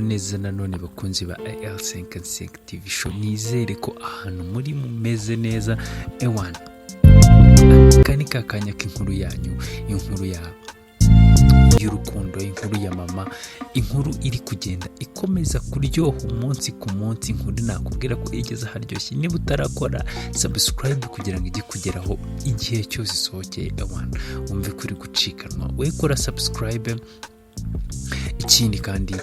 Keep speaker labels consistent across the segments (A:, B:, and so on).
A: muraho neza nanone bakunzi ba AL55 TV show, nizere ko ahantu muri mumeze neza. Ewana kani kakanya k'inkuru yanyu, inkuru y'urukundo, inkuru ya mama, inkuru iri kugenda ikomeza kuryoha umunsi ku munsi. Inkuru nakubwira ko igeze haryoshye. Niba utarakora subscribe kugira ngo ijye kugeraho igihe cyose isohokeye, ewana wumve kuri gucikanwa, we kora subscribe. Ikindi kandi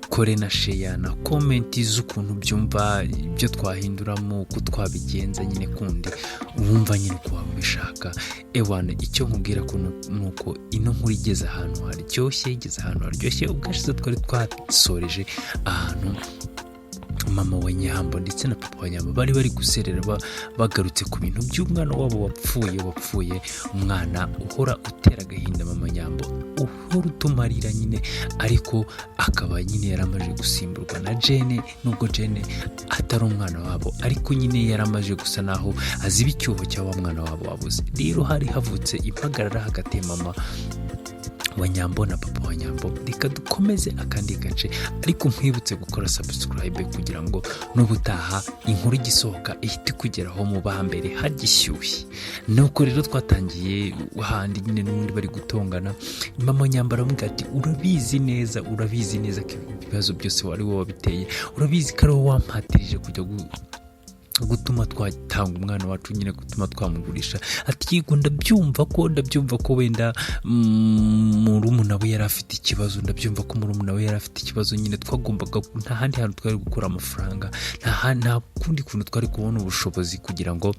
A: kore na share na comment z'ukuntu byumva, ibyo twahinduramo, uko twabigenza nyine kundi wumva nyine ko wabishaka. Ewana icyo nkubwira ko nuko ino nkuru igeze ahantu haryoshye, ubwashize twari twasoreje ahantu mama wa Nyambo ndetse na papa wa Nyambo bari guserera bagarutse ku bintu by'umwana wabo wapfuye, umwana uhora utera agahinda mama Nyambo, uhora utumarira nyine, ariko akaba nyine yaramaje gusimburwa na Jane. Nubwo Jane atari umwana wabo, ariko nyine yaramaje gusa naho aziba icyuho cy'awa mwana wabo wabuze. Rero hari havutse impagarara hagati mama wa Nyambo na papa wa Nyambo. Reka dukomeze akandi gace, ariko nkwibutse gukora subscribe kugira ngo n'ubutaha inkuru igisohoka ihite kugeraho mu bambere hagishyushye. Nuko rero twatangiye ahandi nyine n'ubundi bari gutongana. Mama Nyambo aramubwira ati urabizi neza ko ibibazo byose wari wowe wabiteye, urabizi ko ari wowe wampatirije kujya gutuma twatanga umwana wacu, nyine gutuma twamugurisha. Ati yego ndabyumva ko wenda murumuna we yari afite ikibazo, nyine twagombaga, nta handi hantu twari gukura amafaranga, nta kundi kuntu twari kubona ubushobozi kugira ngo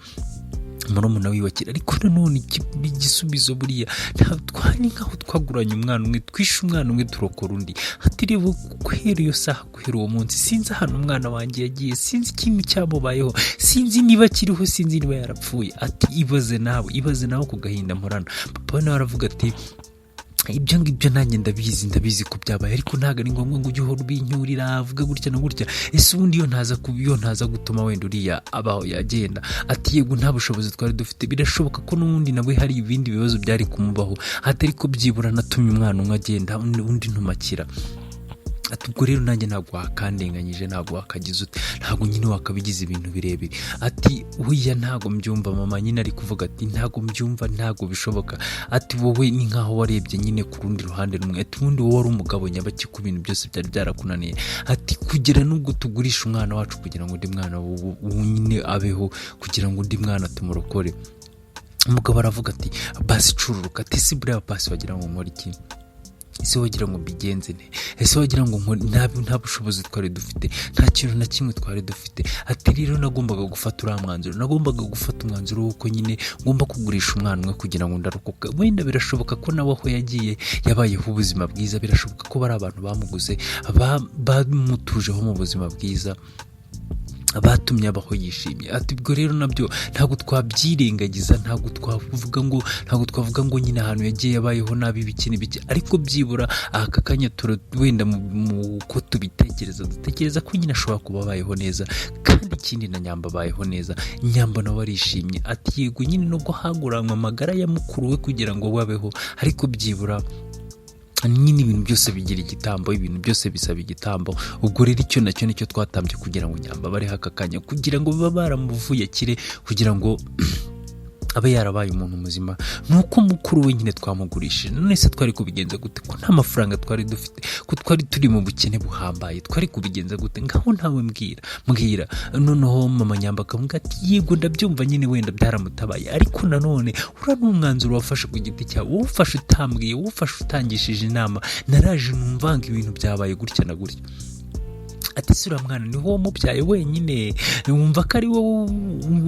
A: murumuna wiyubakira. Ariko nanone igisubizo buriya twari nkaho twaguranye umwana umwe, twishe umwana umwe turokora undi. Ati rero guhera iyo saha, guhera uwo munsi, sinzi ahantu umwana wanjye yagiye, sinzi ikintu cyamubayeho, sinzi niba akiriho, sinzi niba yarapfuye. Ati ibaze nawe ku gahinda mporana. Papa we nawe aravuga ati ibyo ngibyo nanjye ndabizi ko byabaye, ariko ntabwo ari ngombwa ngo ujye uhora ubinyurira, avuga gutya na gutya. Ese ubundi iyo ntaza gutuma wenda uriya abaho yagenda. Ati yego nta bushobozi twari dufite, birashoboka ko n'ubundi nawe hari ibindi bibazo byari kumubaho, atari ko byibura natumye umwana umwe agenda undi ntumakira. Ati ubwo rero nanjye ntabwo wakandenganyije, ntabwo wakagize ute, ntabwo nyine wakabigize ibintu birebire. Ati wiya ntabwo mbyumva mama, nyine ari kuvuga ati ntabwo mbyumva, ntabwo bishoboka. Ati wowe ni nkaho warebye nyine ku rundi ruhande rumwe. Ati ubundi wowe wari umugabo nyabaki ku bintu byose byari byarakunaniye. Ati kugera nubwo tugurisha umwana wacu kugira ngo undi mwana nyine abeho, kugira ngo undi mwana tumurokore. Umugabo aravuga ati basi cururuka. Ati si buriya basi wagira ngo nkore iki? Ese wagira ngo mbigenze ne? Ese wagira ngo nta bushobozi twari dufite, nta kintu na kimwe twari dufite. Ati rero nagombaga gufata umwanzuro w'uko nyine ngomba kugurisha umwana umwe kugira ngo ndarokoka. Wenda birashoboka ko nawe aho yagiye yabayeho ubuzima bwiza, birashoboka ko bari abantu bamuguze, bamutujeho mu buzima bwiza, batumye abaho yishimye. Ati ubwo rero nabyo ntabwo twabyirengagiza, ntabwo twavuga ngo nyine ahantu yagiye yabayeho nabi biki, ariko byibura aka kanya wenda mu ko dutekereza ko nyine ashobora kuba abayeho neza, kandi ikindi na Nyambo abayeho neza. Nyambo nawe arishimye. Ati yego nyine nubwo haguranywe amagara ya mukuru we kugira ngo babeho, ariko byibura nyine ibintu byose bigira igitambo, ibintu byose bisaba igitambo. Ubwo rero icyo nacyo nicyo twatambye kugira ngo Nyambo bare haka kanya, kugira ngo baba baramuvuye kire, kugira ngo abe yarabaye umuntu muzima. Nuko mukuru we nyine twamugurishije. None se twari kubigenza gute ko nta mafaranga twari dufite, ko twari turi mu bukene buhambaye? Twari kubigenza gute? Ngaho ntawe mbwira. Noneho mama Nyambo akavuga ati yego ndabyumva nyine wenda byaramutabaye, ariko nanone ura n'umwanzuro wafashe ku giti cyawe, wufashe utambwiye, wufashe utangishije inama. Naraje numvanga ibintu byabaye gutya na gutya. Ati sura mwana ni wowe mubyaye wenyine, wumva ko ari wowe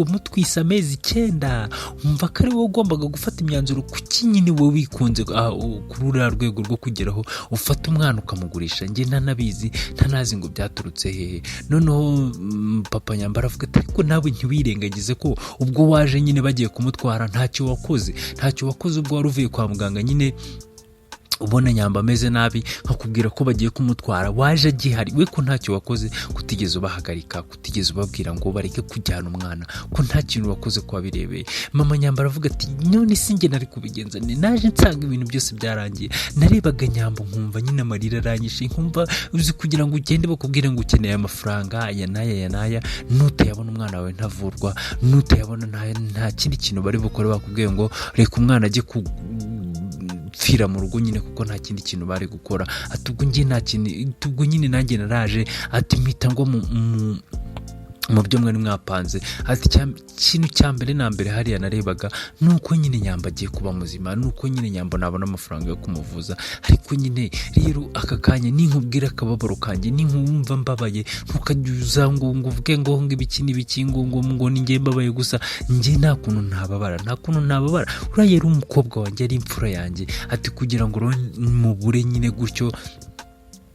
A: mutwisa amezi 9, wumva ko ari wowe ugombaga gufata imyanzuro, kuki nyine wowe wikunze kuri uriya rwego rwo kugeraho ufata umwana ukamugurisha? Njye ntanazi ngo byaturutse hehe. Noneho papa Nyambo aravuga ati ariko nawe ntiwirengagize ko ubwo waje nyine bagiye kumutwara ntacyo wakoze ubwo wari uvuye kwa muganga nyine ubona Nyamba ameze nabi nkakubwira ko bagiye kumutwara, waje agihari, we ko ntacyo wakoze, kutigeze ubahagarika, kutigeze ubabwira ngo bareke kujyana umwana, ko nta kintu wakoze ko wabirebeye. Mama Nyamba aravuga ati none sinjye nari kubigenza, naje nsanga ibintu byose byarangiye, narebaga Nyamba nkumva nyine amarira aranyishe, nkumva uzi kugira ngo ugende bakubwire ngo ukeneye amafaranga aya n'aya, nutayabona umwana wawe ntavurwa, nutayabona nta kindi kintu bari bukore, bakubwiye ngo reka umwana ajye pfira mu rugo nyine kuko nta kindi kintu bari gukora. Ati ubwo njye nta kintu, ubwo nyine nanjye naraje, ati mpita ngo mu byo mwari mwapanze. Ati ikintu cya mbere na mbere hariya narebaga nuko nyine Nyamba agiye kuba muzima, nuko nyine Nyamba nabona amafaranga yo kumuvuza. Ariko nyine rero aka kanya ninkubwira akababaro kanjye, ninkumva mbabaye, ntukajya ngo uvuge ngo ibiki n'ibiki ngo ninjye mbabaye gusa, njye nta kuntu ntababara, uriya yari umukobwa wanjye, ari imfura yanjye. Ati kugira ngo mubure nyine gutyo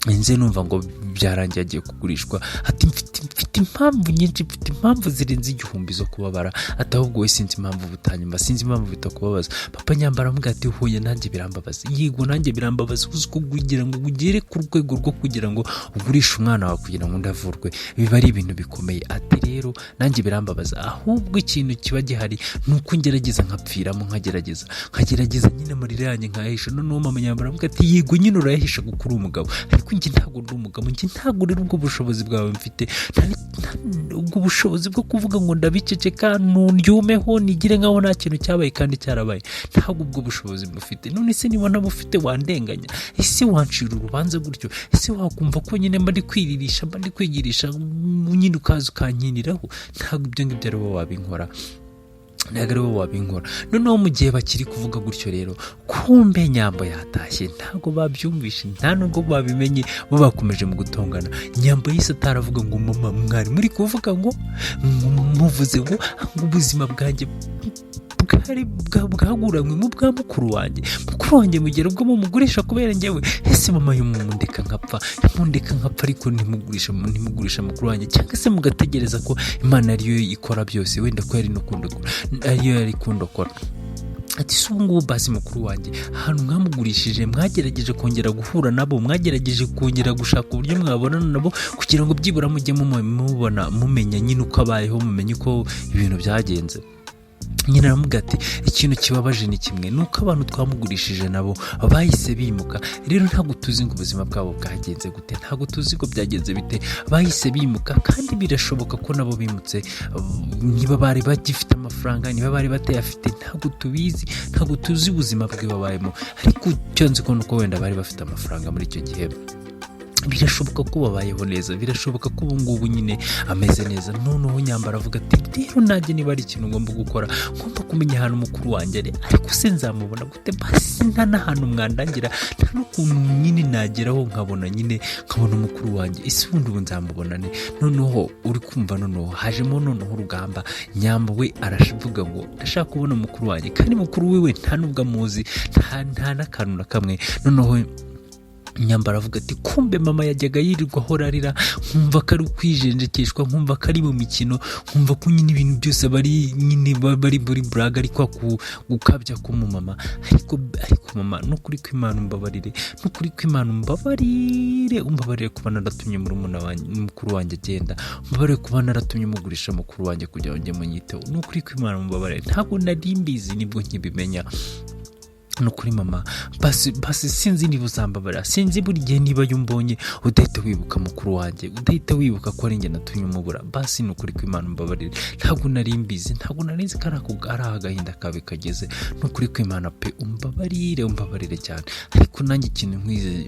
A: nze numva ngo byarangiye agiye kugurishwa. Ati mfite impamvu nyinshi, mfite impamvu zirenze 1000 zo kubabara. Ati ahubwo we sinzi impamvu butanyuma, sinzi impamvu bitakubabaza. Papa Nyamba aramuga ati huye nanjye birambabaza, yego nanjye birambabaza, uko kugira ngo ugere ku rwego rwo kugira ngo ugurishe umwana wawe kugira ngo ndavurwe, biba ari ibintu bikomeye. Ati rero nanjye birambabaza, ahubwo ikintu kiba gihari nuko ngerageza nkapfiramo, nkagerageza nyine amarira yanjye nkayahisha. Noneho Mama Nyamba aramuga ati yego nyine urayahisha gukura umugabo, ariko njye ntabwo ndi umugabo, njye ntabwo rero ubwo bushobozi bwawe mfite, ubwo bushobozi bwo kuvuga ngo ndabiceceka ndyumeho nigire nkaho nta kintu cyabaye kandi cyarabaye, ntabwo ubwo bushobozi bufite. None se niba nabufite wandenganya, ese wancira urubanza gutyo, ese wakumva ko nyine mba ndi kwiririsha, mba ndi kwigirisha nyine ukaza ukankiniraho? Ntabwo ibyo ngibyo ari wowe wabinkora. Noneho mu gihe bakiri kuvuga gutyo rero, kumbe Nyamba yatashye, ntabwo babyumvishe, nta nubwo babimenye, bo bakomeje mu gutongana. Nyamba yise ataravuga ngo mama mwari muri kuvuga ngo muvuze ngo ubuzima bwanjye bwaguranywe mu bwa mukuru wanjye mugera ubwo mumugurisha kubera njyewe. Ese mama yumundeka nkapfa ariko ntimugurisha mukuru wanjye, cyangwa se mugategereza ko Imana ariyo ikora byose, wenda ko yari kundokora. Ati si ubungubu basi mukuru wanjye ahantu mwamugurishije mwagerageje kongera guhura nabo, mwagerageje kongera gushaka uburyo mwabonana nabo kugira ngo byibura mujye mubona mumenya nyine uko abayeho, mumenye uko ibintu byagenze. Nyina aramuga ati ikintu kibabaje ni kimwe, nuko abantu twamugurishije nabo bahise bimuka. Rero ntabwo tuzi ngo ubuzima bwabo bwagenze gute, ntabwo tuzi ko byagenze bite, bahise bimuka. Kandi birashoboka ko nabo bimutse, niba bari bagifite amafaranga, niba bari batayafite, ntabwo tuzi ubuzima bwe babayemo. Ariko icyo nzi ko nuko wenda bari bafite amafaranga muri icyo gihe, birashoboka ko babayeho neza, birashoboka ko ubu ngubu nyine ameze neza. Noneho Nyamba aravuga ati rero nanjye niba ari ikintu ngomba gukora, ngomba kumenya ahantu mukuru wanjye ari, ariko se nzamubona gute? Basi nta n'ahantu mwandangira, nta n'ukuntu nyine nageraho nkabona umukuru wanjye, ese ubundi ubu nzamubona ne? Noneho uri kumva, noneho hajemo urugamba. Nyamba we aravuga ngo ndashaka kubona mukuru wanjye, kandi mukuru wiwe nta n'ubwo amuzi, nta n'akantu na kamwe. Noneho Nyamba aravuga ati kumbe mama yajyaga yirirwa ahora arira, nkumva ko ari ukwijenjekeshwa, nkumva ko ari mu mikino, nkumva ko nyine ibintu byose bari muri buraga, ariko gukabya ko mu mama. Ariko mama, nukuri ko Imana umbabarire kuba naratumye mukuru wanjye agenda, umbabarire kuba naratumye mugurisha mukuru wanjye kugira ngo njye munyiteho, nukuri ko Imana umbabarire, ntabwo nari mbizi, nibwo nkibimenya. Nukuri mama, basi sinzi niba uzambabara, sinzi buri gihe niba yumbonye udahita wibuka mukuru wanjye, udahita wibuka ko ari njye natumye umubura. Basi nukuri ko Imana umbabarire, ntabwo nari mbizi, ntabwo nari nzi ko ari agahinda kawe kageze. Nukuri ko Imana pe umbabarire cyane. Ariko nanjye ikintu nkwize,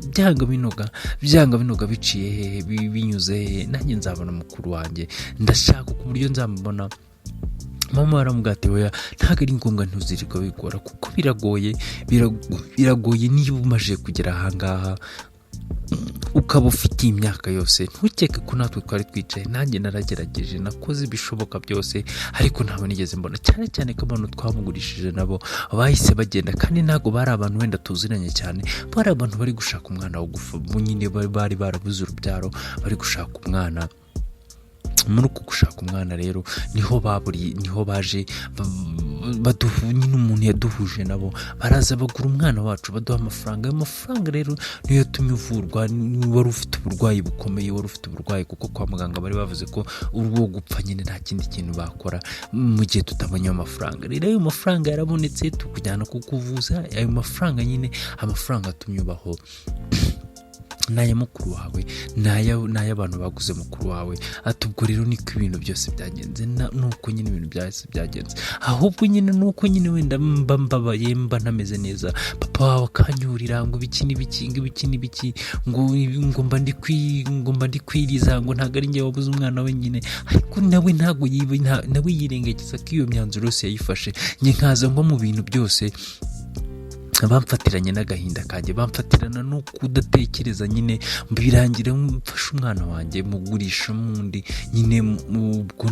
A: byanga binoga biciye hehe, binyuze hehe, nanjye nzabona mukuru wanjye, ndashaka ku buryo nzamubona. Mama aramuga ati oya, ntabwo ari ngombwa, ntuzirirwa bigora kuko biragoye niba umaze kugera ahangaha ukaba ufite imyaka yose. Ntukeke ko natwe twari twicaye, nanjye naragerageje, nakoze ibishoboka byose, ariko ntabwo nigeze mbona. Cyane cyane ko abantu twamugurishije nabo bahise bagenda, kandi ntabwo bari abantu wenda tuziranye cyane, bari abantu bari gushaka umwana wo gufa, nyine bari barabuze urubyaro, bari gushaka umwana. Muri uku gushaka umwana rero niho baje nyine umuntu yaduhuje nabo baraza bagura umwana wacu baduha amafaranga. Ayo mafaranga rero niyo yatumye uvurwa. Wari ufite uburwayi bukomeye, wari ufite uburwayi kuko kwa muganga bari bavuze ko urwo gupfa nyine nta kindi kintu bakora mu gihe tutabonye ayo mafaranga. Rero ayo mafaranga yarabonetse tukujyana kukuvuza. Ayo mafaranga nyine amafaranga atumye ubaho n'aya mukuru wawe, n'ay'abantu baguze mukuru wawe. Ati ubwo rero niko ibintu byose byagenze, nuko nyine ibintu byose byagenze. Ahubwo nyine nuko nyine wenda mba mbabaye, mba ntameze neza, papa wawe akanyurira ngo ibiki n'ibiki ngo mba ndi kwiriza ngo ntabwo ari njye wabuze umwana we nyine. Ariko nawe ntabwo nawe yirengagiza ko iyo myanzuro yose yayifashe. Njye nkaza ngo mu bintu byose bamfatiranye n'agahinda kanjye, bamfatirana no kudatekereza nyine birangira mfashe umwana wanjye mugurisha mundi nyine ubwo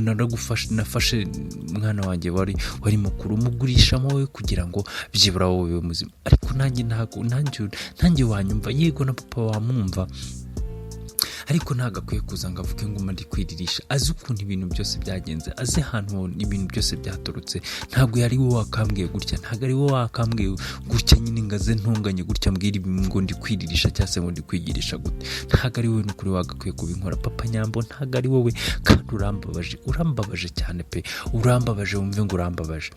A: nafashe umwana wanjye wari mukuru mugurishamo we kugira ngo byibura wowe muzima. Ariko nanjye wanyumva, yego na papa wamwumva, ariko ntabwo akwiye kuza ngo avuge ngo ndi kwiririsha. Azi ukuntu ibintu byose byagenze, azi ahantu ibintu byose byaturutse. Ntabwo yari wowe wakambwiye gutya, ntabwo ari wowe wakambwiye gutya nyine ngo aze ntunganye gutya mbwira ngo ndi kwiririsha cyangwa se ngo ndi kwigirisha gute. Ntabwo ari wowe n'ukuri wagakwiye kubinkora papa Nyambo, ntabwo ari wowe. Kandi urambabaje cyane pe, urambabaje, wumve ngo urambabaje.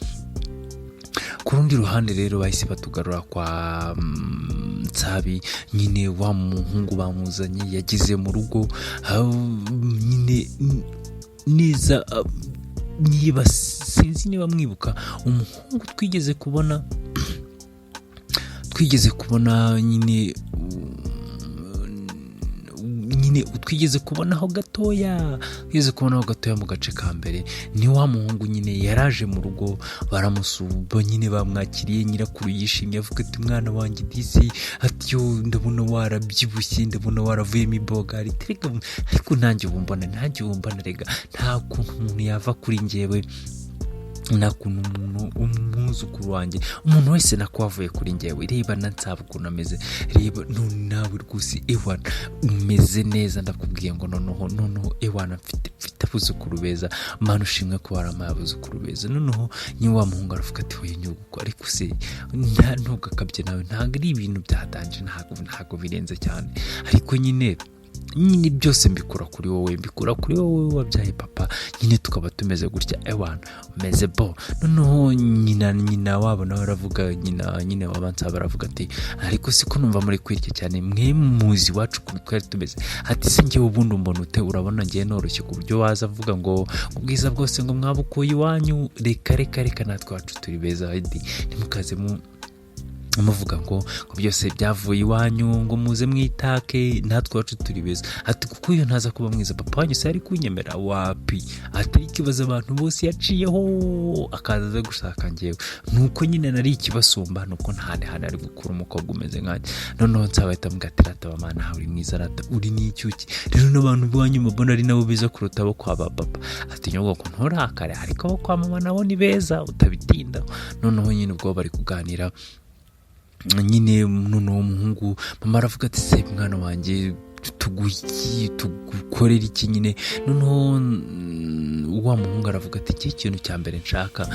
A: Ku rundi ruhande rero bahise batugarura kwa Nsabi nyine wa muhungu bamuzanye yagize mu rugo nyine neza. Niba sinzi niba mwibuka umuhungu twigeze kubona nyine twigeze kubonaho gatoya mu gace ka mbere. Ni wa muhungu nyine yaraje mu rugo baramusuba nyine bamwakiriye. Nyirakuru yishimye avuga ati umwana wanjye disi, ati yo ndabona warabyibushye, ndabona waravuyemo ibogari. Ariko nanjye ubumbana rega nta kuntu umuntu yava kuri njyewe, nta kuntu umwuzukuru wanjye, umuntu wese nakwavuye kuri njyewe. Reba na Nsaba ukuntu ameze, reba nawe rwose ewana umeze neza. Ndakubwiye ngo noneho ewana mfite abuzukuru beza, Mana ushimwe ko waramaye abuzukuru beza. Noneho ni wa muhungu aravuga ati hoye nyuguko, ariko se ntugakabye nawe, ntabwo ari ibintu byatanje, ntabwo birenze cyane. Ariko nyine byose mbikura kuri wowe wabyaye papa. Nyine tukaba tumeze gutya ewana umeze bo. Noneho nyina wabo nawe aravuga, nyine wabanza baravuga ati ariko siko numva muri kwirya cyane, mwe muzi wacu ukuntu twari tumeze. Ati se njyewe ubundi umbona ute? Urabona ngiye noroshye ku buryo waza avuga ngo ubwiza bwose ngo mwabukuye iwanyu. Reka natwe wacu turi beza, ntimukaze muvuga ngo byose byavuye iwanyu ngo muze mwitake, natwe wacu turi beza. Ati kuko iyo ntaza kuba mwiza papa wanyu se ari kunyemera wapi? Ati ikibazo abantu bose yaciyeho akaza gushaka njyewe, nuko nyine nari ikibasumba, nuko ntane ari gukura umukobwa umeze nkanjye. Noneho Nsabahita mbwatira ati mama uri mwiza rata, uri n'icyuki rero n'abantu b'iwanyu mubona ari nabo beza kuruta abo kwa papa. Ati nyogoko nturakare, ariko abo kwa mama nabo ni beza utabitinda. Noneho nyine ubwo bari kuganira nyine noneho umuhungu mama aravuga ati se mwana wanjye tugukorera iki nyine. Noneho wa muhungu aravuga ati iki kintu cya mbere ndashaka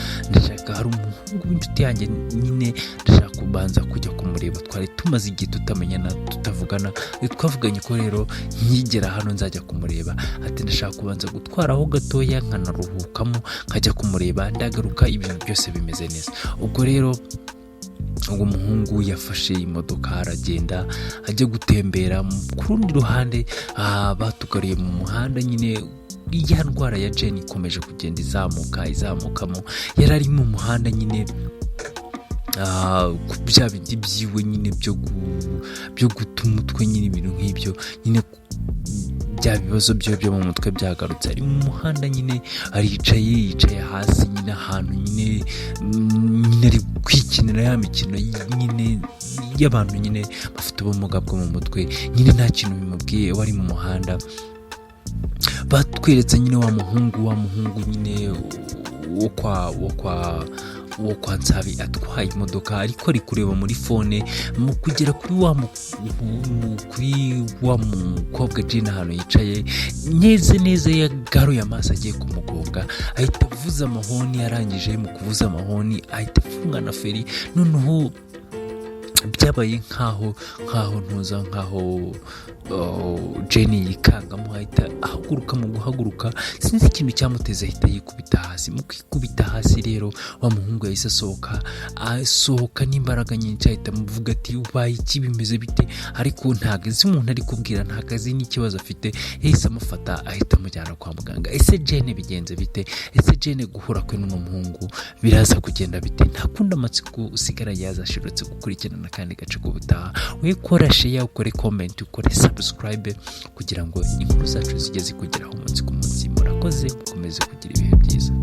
A: hari umuhungu w'inshuti yanjye nyine ndashaka kubanza kujya kumureba. Twari tumaze igihe tutamenyana tutavugana, twavuganye ko rero nkigera hano nzajya kumureba. Ati ndashaka kubanza gutwaraho gatoya nkanaruhukamo nkajya kumureba, ndagaruka ibintu byose bimeze neza. Ubwo rero uwo muhungu yafashe imodoka aragenda ajya gutembera. Ku rundi ruhande batugariye mu muhanda nyine. Ya ndwara ya Jane ikomeje kugenda izamukamo. Yari ari mu muhanda nyine bya bindi byiwe nyine byo guta umutwe nyine, ibintu nk'ibyo nyine, bya bibazo byo mu mutwe byagarutse. Ari mu muhanda nyine yicaye hasi nyine ahantu nyine ari kwikinira ya mikino nyine y'abantu nyine bafite ubumuga bwo mu mutwe nyine, nta kintu bimubwiye. Wari mu muhanda batweretse nyine wa muhungu nyine wo uwo kwa Nsabi atwaye imodoka ariko ari kureba muri fone mu kugera kuri wa mukobwa Jane hano yicaye neza yagaruye amaso agiye kumugonga, ahita avuza amahoni, arangije mu kuvuza amahoni ahita afunga na feri. Noneho byabaye nkaho Jane yikangamo, ahita ahaguruka. Mu guhaguruka sinzi ikintu cyamuteze, ahita yikubita hasi. Mu kwikubita hasi rero wa muhungu yahise asohoka n'imbaraga nyinshi, ahita amuvuga ati ubaye iki, bimeze bite? Ariko ntago azi umuntu ari kubwira, ntago azi n'ikibazo afite. Yahise amufata ahita amujyana kwa muganga. Ese Jane bigenze bite? Ese Jane guhura kwe n'uno muhungu biraza kugenda bite? Ntakunda amatsiko usigara yazashirutse gukurikirana kandi gace k'ubutaha. We kora share, ukore comment, ukore subscribe kugira ngo inkuru zacu zijye zikugeraho umunsi ku munsi. Murakoze, mukomeze kugira ibihe byiza.